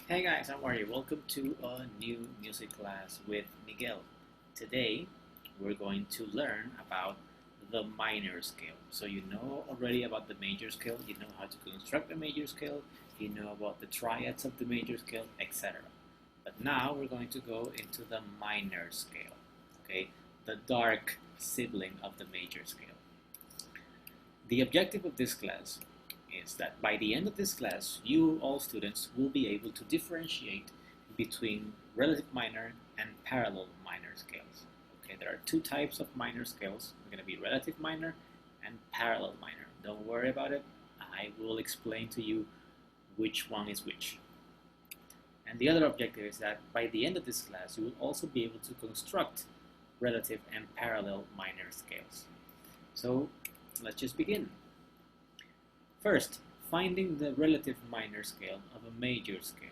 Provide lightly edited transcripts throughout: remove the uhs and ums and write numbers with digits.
Hey guys, how are you? Welcome to a new music class with Miguel. Today we're going to learn about the minor scale. So you know already about the major scale, you know how to construct the major scale, you know about the triads of the major scale, etc. But now we're going to go into the minor scale, okay? The dark sibling of the major scale. The objective of this class is that by the end of this class, you all students will be able to differentiate between relative minor and parallel minor scales. Okay, there are two types of minor scales. They're going to be relative minor and parallel minor. Don't worry about it. I will explain to you which one is which. And the other objective is that by the end of this class, you will also be able to construct relative and parallel minor scales. So let's just begin. First, finding the relative minor scale of a major scale.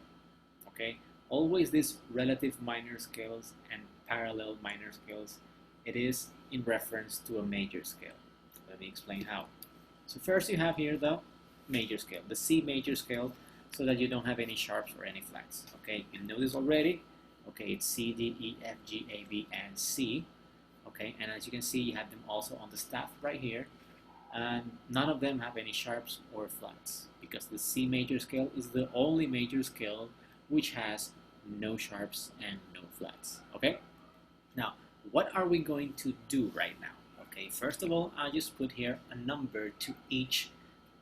Okay, always these relative minor scales and parallel minor scales, it is in reference to a major scale. Let me explain how. So first you have here the major scale, the C major scale, so that you don't have any sharps or any flats. Okay, you know this already. Okay, it's C, D, E, F, G, A, B, and C. Okay, and as you can see, you have them also on the staff right here. And none of them have any sharps or flats because the C major scale is the only major scale which has no sharps and no flats. Okay, now what are we going to do right now? Okay, first of all, I just put here a number to each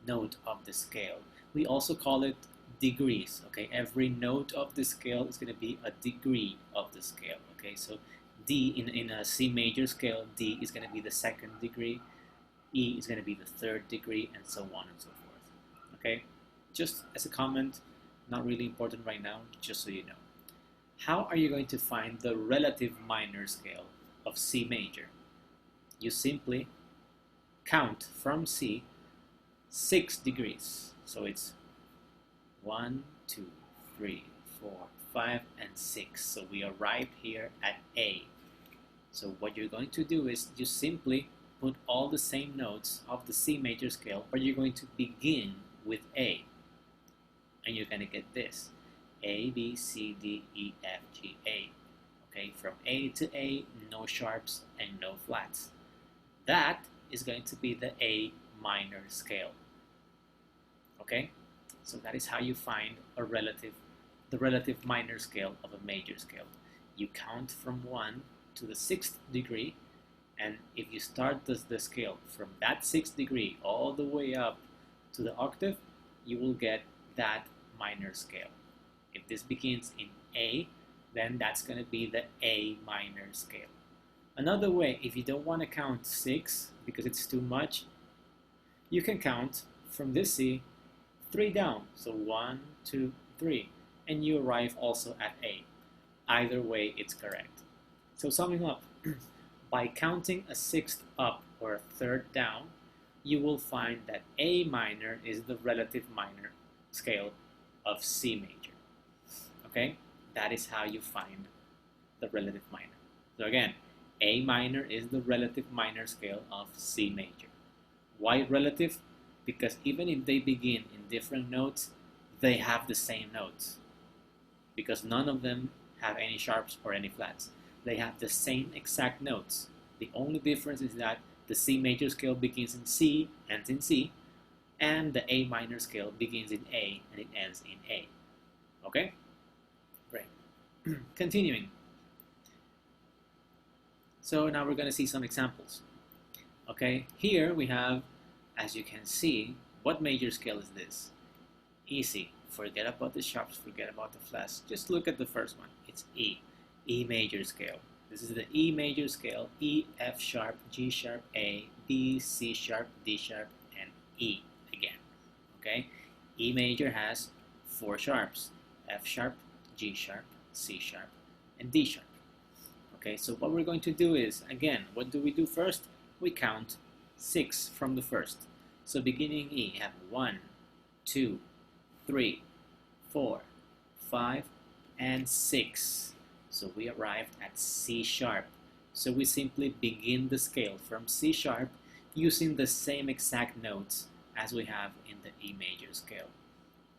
note of the scale. We also call it degrees. Okay, every note of the scale is going to be a degree of the scale. Okay, so D in a C major scale, D is going to be the second degree, E is going to be the third degree, and so on and so forth. Okay, just as a comment, not really important right now, just so you know. How are you going to find the relative minor scale of C major? You simply count from C 6 degrees. So it's 1, 2, 3, 4, 5, and 6. So we arrive here at A. So what you're going to do is you simply put all the same notes of the C major scale, but you're going to begin with A. And you're going to get this. A, B, C, D, E, F, G, A. Okay, from A to A, no sharps and no flats. That is going to be the A minor scale. Okay, so that is how you find the relative minor scale of a major scale. You count from 1 to the 6th degree, and if you start the scale from that 6th degree all the way up to the octave, you will get that minor scale. If this begins in A, then that's going to be the A minor scale. Another way, if you don't want to count 6 because it's too much, you can count from this C 3 down. So 1, 2, 3, and you arrive also at A. Either way, it's correct. So summing up, by counting a 6th up or a 3rd down, you will find that A minor is the relative minor scale of C major. Okay, that is how you find the relative minor. So again, A minor is the relative minor scale of C major. Why relative? Because even if they begin in different notes, they have the same notes. Because none of them have any sharps or any flats. They have the same exact notes. The only difference is that the C major scale begins in C, ends in C, and the A minor scale begins in A and it ends in A. Okay? Great. Continuing. So now we're going to see some examples. Okay, here we have, as you can see, what major scale is this? Easy. Forget about the sharps, forget about the flats. Just look at the first one. It's E. E major scale. This is the E major scale. E, F sharp, G sharp, A, B, C sharp, D sharp, and E again. Okay? E major has 4 sharps. F sharp, G sharp, C sharp, and D sharp. Okay, so what we're going to do is, again, what do we do first? We count 6 from the first. So beginning E, have 1, 2, 3, 4, 5, and 6. So we arrived at C sharp. So we simply begin the scale from C sharp using the same exact notes as we have in the E major scale.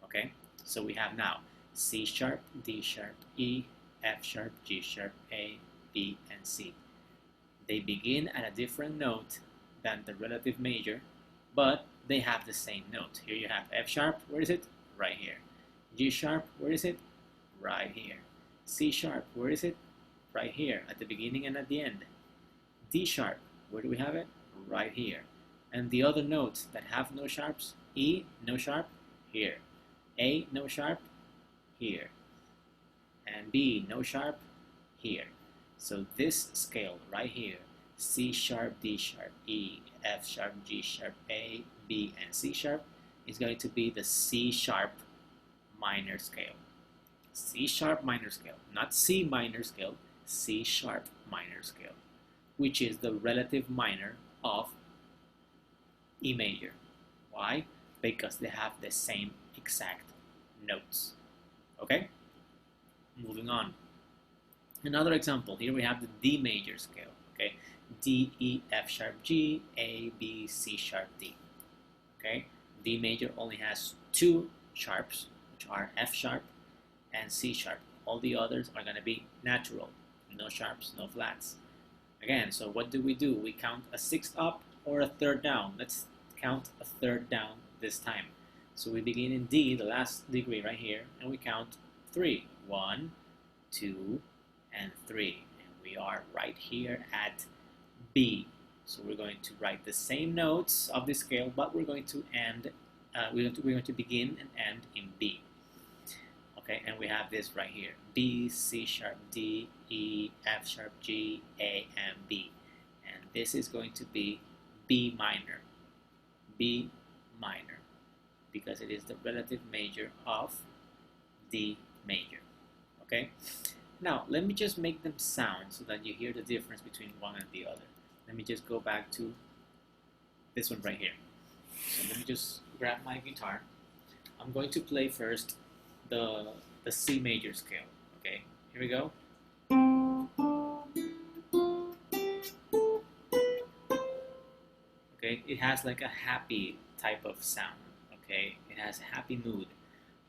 Okay, so we have now C sharp, D sharp, E, F sharp, G sharp, A, B, and C. They begin at a different note than the relative major, but they have the same note. Here you have F sharp, where is it? Right here. G sharp, where is it? Right here. C sharp, where is it? Right here, at the beginning and at the end. D sharp, where do we have it? Right here. And the other notes that have no sharps, E, no sharp, here. A, no sharp, here. And B, no sharp, here. So this scale right here, C sharp, D sharp, E, F sharp, G sharp, A, B, and C sharp, is going to be the C sharp minor scale. C sharp minor scale, not C minor scale, C sharp minor scale, which is the relative minor of E major. Why? Because they have the same exact notes. Okay? Moving on. Another example, here we have the D major scale. Okay? D, E, F sharp, G, A, B, C sharp, D. Okay? D major only has two sharps, which are F sharp and C sharp. All the others are going to be natural. No sharps, no flats. Again, so what do? We count a sixth up or a third down. Let's count a third down this time. So we begin in D, the last degree right here, and we count 3. 1, 2, and 3. And we are right here at B. So we're going to write the same notes of the scale, but we're going to end. We're going to begin and end in B. Okay, and we have this right here: B, C sharp, D, E, F sharp, G, A, and B. And this is going to be B minor. B minor, because it is the relative major of D major. Okay? Now, let me just make them sound so that you hear the difference between one and the other. Let me just go back to this one right here. So let me just grab my guitar. I'm going to play first the C major scale. Okay, here we go. Okay, it has like a happy type of sound. Okay, it has a happy mood.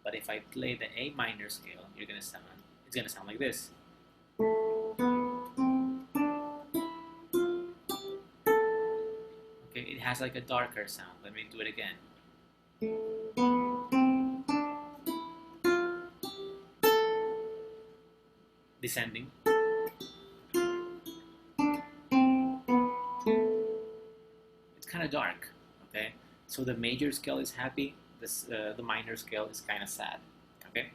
But if I play the A minor scale, it's gonna sound like this. Okay, it has like a darker sound. Let me do it again. Descending. It's kind of dark. Okay, so the major scale is happy. The minor scale is kind of sad. Okay,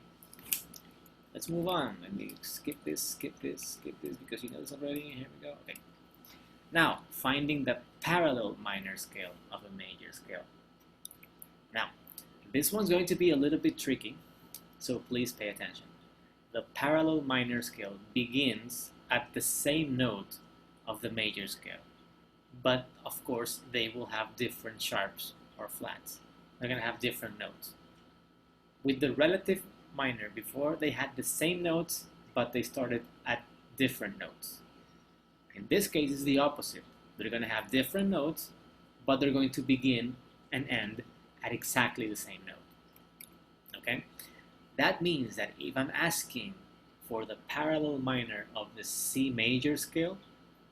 let's move on. Let me skip this, because you know this already. Here we go. Okay. Now, finding the parallel minor scale of a major scale. Now, this one's going to be a little bit tricky, so please pay attention. The parallel minor scale begins at the same note of the major scale, but of course they will have different sharps or flats. They're going to have different notes. With the relative minor, before they had the same notes, but they started at different notes. In this case, it's the opposite. They're going to have different notes, but they're going to begin and end at exactly the same note. Okay? That means that if I'm asking for the parallel minor of the C major scale,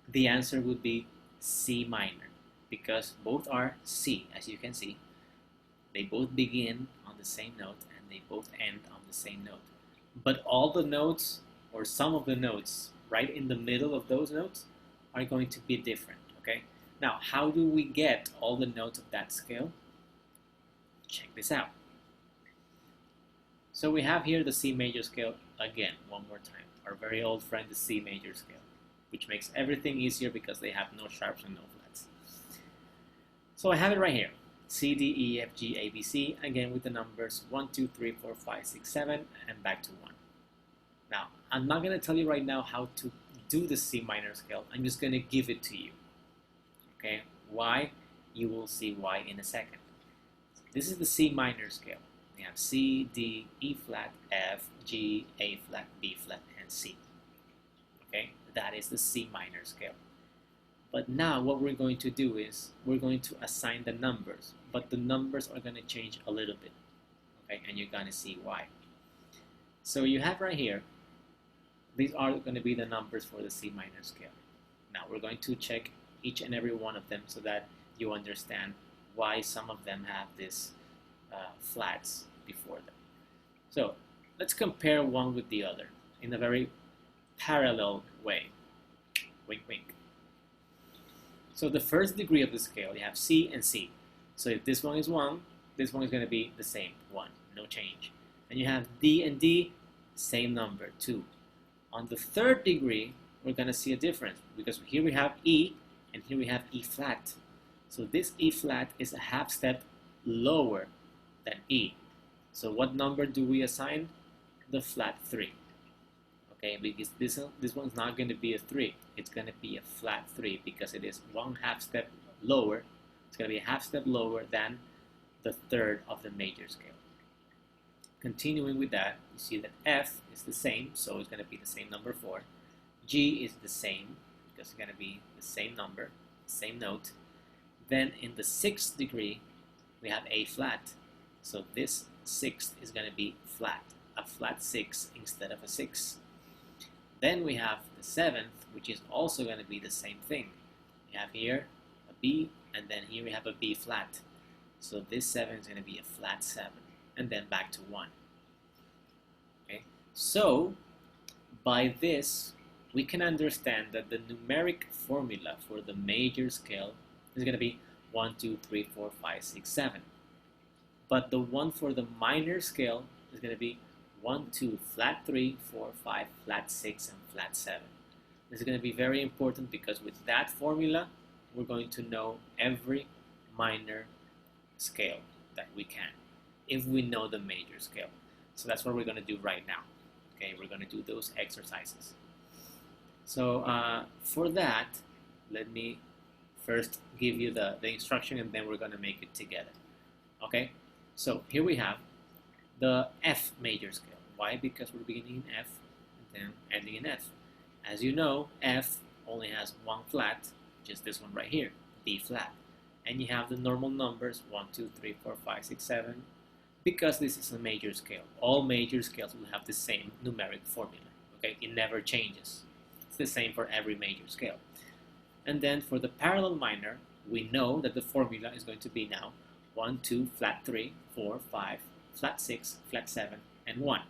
the answer would be C minor, because both are C, as you can see. They both begin on the same note and they both end on the same note. But all the notes, or some of the notes, right in the middle of those notes are going to be different, okay? Now, how do we get all the notes of that scale? Check this out. So we have here the C major scale again, one more time. Our very old friend, the C major scale, which makes everything easier because they have no sharps and no flats. So I have it right here. C, D, E, F, G, A, B, C, again with the numbers 1, 2, 3, 4, 5, 6, 7, and back to 1. Now, I'm not going to tell you right now how to do the C minor scale. I'm just going to give it to you. Okay? Why? You will see why in a second. This is the C minor scale. We have C, D, E flat, F, G, A flat, B flat, and C. Okay? That is the C minor scale. But now what we're going to do is we're going to assign the numbers, but the numbers are going to change a little bit. Okay? And you're going to see why. So you have right here, these are going to be the numbers for the C minor scale. Now we're going to check each and every one of them so that you understand why some of them have these flats before them. So let's compare one with the other in a very parallel way. Wink, wink. So the first degree of the scale, you have C and C. So if this one is 1, this one is going to be the same, 1, no change. And you have D and D, same number, 2. On the third degree, we're going to see a difference because here we have E and here we have E flat. So this E flat is a half step lower than E. So what number do we assign? The flat 3. Okay, because this one's not going to be a 3. It's going to be a flat 3 because it is one half step lower. It's going to be a half step lower than the third of the major scale. Continuing with that, you see that F is the same, so it's going to be the same number 4. G is the same because it's going to be the same number, same note. Then in the 6th degree, we have A flat. So this 6th is going to be flat, a flat 6 instead of a 6. Then we have the 7th, which is also going to be the same thing. We have here a B, and then here we have a B flat. So this 7 is going to be a flat 7, and then back to 1. Okay, so by this, we can understand that the numeric formula for the major scale is going to be 1, 2, 3, 4, 5, 6, 7. But the one for the minor scale is going to be 1, 2, flat 3, 4, 5, flat 6, and flat 7. This is going to be very important because with that formula, we're going to know every minor scale that we can, if we know the major scale. So that's what we're going to do right now. Okay, we're going to do those exercises. So for that, let me first give you the instruction and then we're going to make it together. Okay, so here we have the F major scale. Why? Because we're beginning in F and then ending in F. As you know, F only has one flat, just this one right here, D flat. And you have the normal numbers, 1, 2, 3, 4, 5, 6, 7, because this is a major scale. All major scales will have the same numeric formula. Okay, it never changes. It's the same for every major scale. And then for the parallel minor, we know that the formula is going to be now 1, 2, flat 3, 4, 5, flat 6, flat 7, and 1.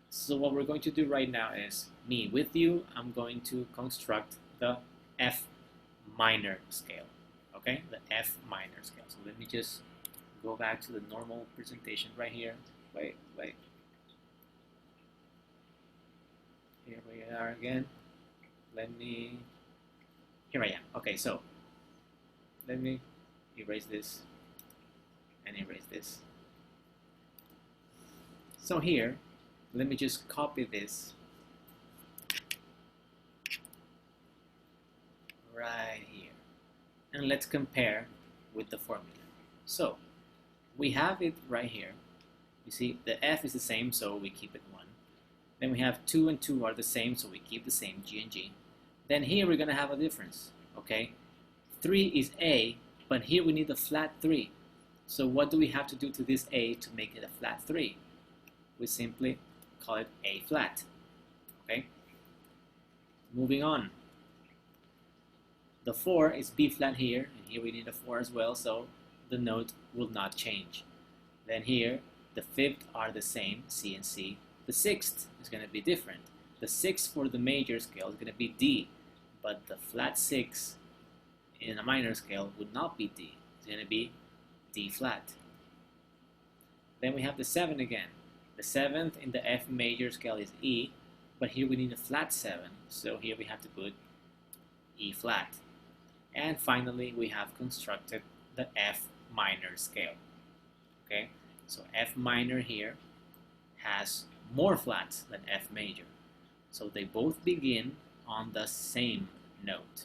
So what we're going to do right now is, me with you, I'm going to construct the F minor scale. Okay, the F minor scale. So let me just go back to the normal presentation right here. Wait. Here we are again. Here I am. Okay, so let me erase this and erase this. So here, let me just copy this right here. And let's compare with the formula. So we have it right here. You see, the F is the same, so we keep it 1. Then we have 2 and 2 are the same, so we keep the same, G and G. Then here we're going to have a difference, okay? 3 is A, but here we need a flat 3. So what do we have to do to this A to make it a flat 3? We simply call it A flat, okay? Moving on. The 4 is B flat here, and here we need a 4 as well, so the note will not change. Then here, the 5th are the same, C and C. The 6th is going to be different. The 6th for the major scale is going to be D, but the flat 6 in a minor scale would not be D. It's going to be D flat. Then we have the 7 again. The 7th in the F major scale is E, but here we need a flat 7, so here we have to put E flat. And finally, we have constructed the F minor scale. Okay, so F minor here has more flats than F major. So they both begin on the same note.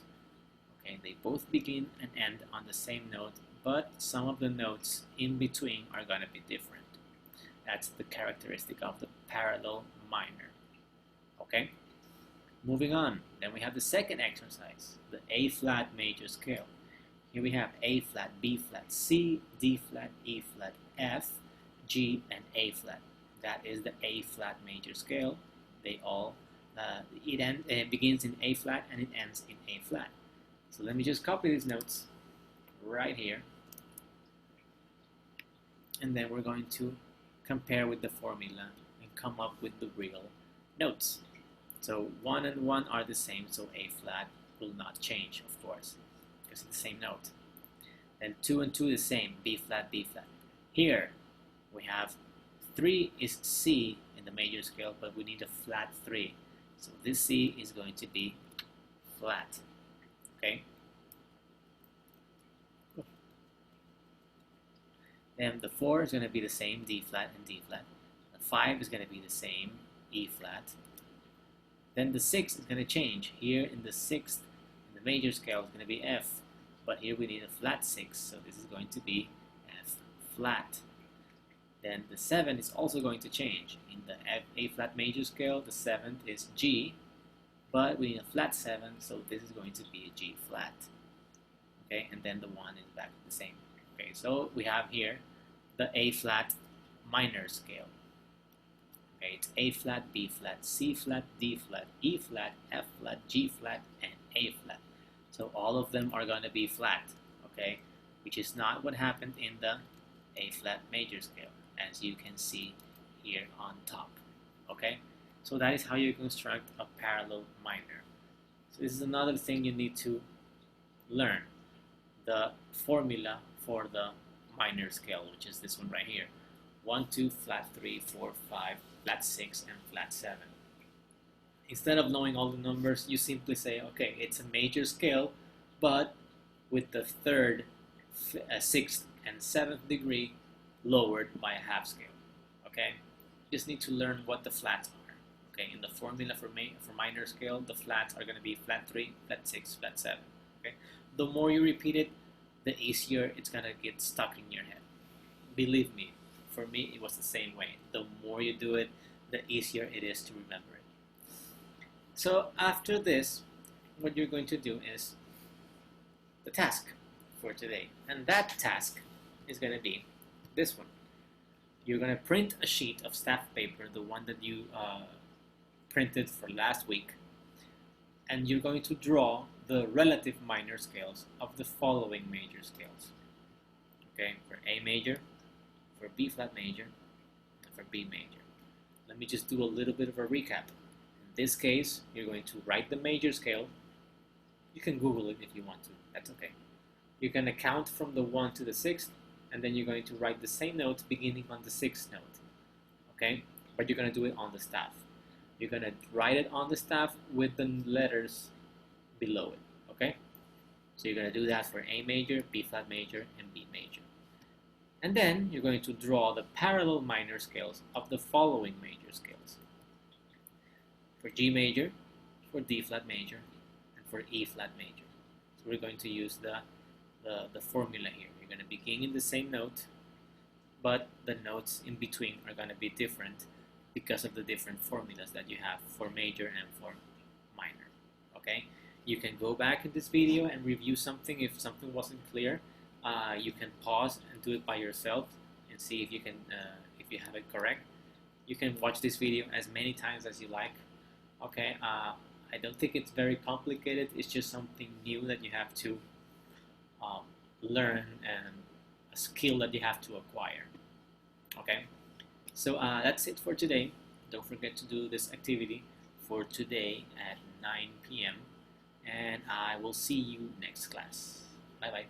Okay, they both begin and end on the same note, but some of the notes in between are going to be different. That's the characteristic of the parallel minor. Okay, moving on. Then we have the second exercise, the A flat major scale. Here we have A flat, B flat, C, D flat, E flat, F, G, and A flat. that is the A flat major scale. They all it begins in A flat and it ends in A flat. So let me just copy these notes right here, and then we're going to compare with the formula and come up with the real notes. So 1 and 1 are the same, so A flat will not change, of course, because it's the same note. Then 2 and 2 is the same, B flat, B flat. Here we have 3 is C in the major scale, but we need a flat 3. So this C is going to be flat, okay? Then the 4 is going to be the same, D flat and D flat. The 5 is going to be the same, E flat. Then the 6 is going to change. Here in the 6th, in the major scale, is going to be F. But here we need a flat 6, so this is going to be F flat. Then the 7 is also going to change. In the A flat major scale, the 7th is G, but we need a flat 7, so this is going to be a G flat. Okay, and then the 1 is back to the same. Okay, so we have here the A flat minor scale. Okay, it's A flat, B flat, C flat, D flat, E flat, F flat, G flat, and A flat. So all of them are going to be flat, okay, which is not what happened in the A flat major scale, as you can see here on top. Okay, so that is how you construct a parallel minor. So this is another thing you need to learn, the formula for the minor scale, which is this one right here: 1, 2, flat 3, 4, 5, flat 6, and flat 7. Instead of knowing all the numbers, you simply say, okay, it's a major scale, but with the 3rd, 6th, and 7th degree lowered by a half scale. Okay, you just need to learn what the flats are. Okay, in the formula for minor scale, the flats are going to be flat 3, flat 6, flat 7. Okay, the more you repeat it, the easier it's going to get stuck in your head. Believe me, for me it was the same way. The more you do it, the easier it is to remember it. So after this, what you're going to do is the task for today. And that task is going to be this one. You're going to print a sheet of staff paper, the one that you printed for last week, and you're going to draw the relative minor scales of the following major scales. Okay, for A major, for B flat major, and for B major. Let me just do a little bit of a recap. In this case, you're going to write the major scale. You can Google it if you want to, that's okay. You're going to count from the 1 to the 6th, and then you're going to write the same note beginning on the 6th note. Okay, but you're going to do it on the staff. You're going to write it on the staff with the letters below it. Okay, so you're going to do that for A major, B flat major, and B major. And then you're going to draw the parallel minor scales of the following major scales: for G major, for D flat major, and for E flat major. So we're going to use the formula here. You're going to begin in the same note, but the notes in between are going to be different because of the different formulas that you have for major and for minor. Okay, you can go back in this video and review something if something wasn't clear. You can pause and do it by yourself and see if you can if you have it correct. You can watch this video as many times as you like. Okay, I don't think it's very complicated. It's just something new that you have to learn, and a skill that you have to acquire. Okay, so that's it for today. Don't forget to do this activity for today at 9 p.m. and I will see you next class. Bye bye.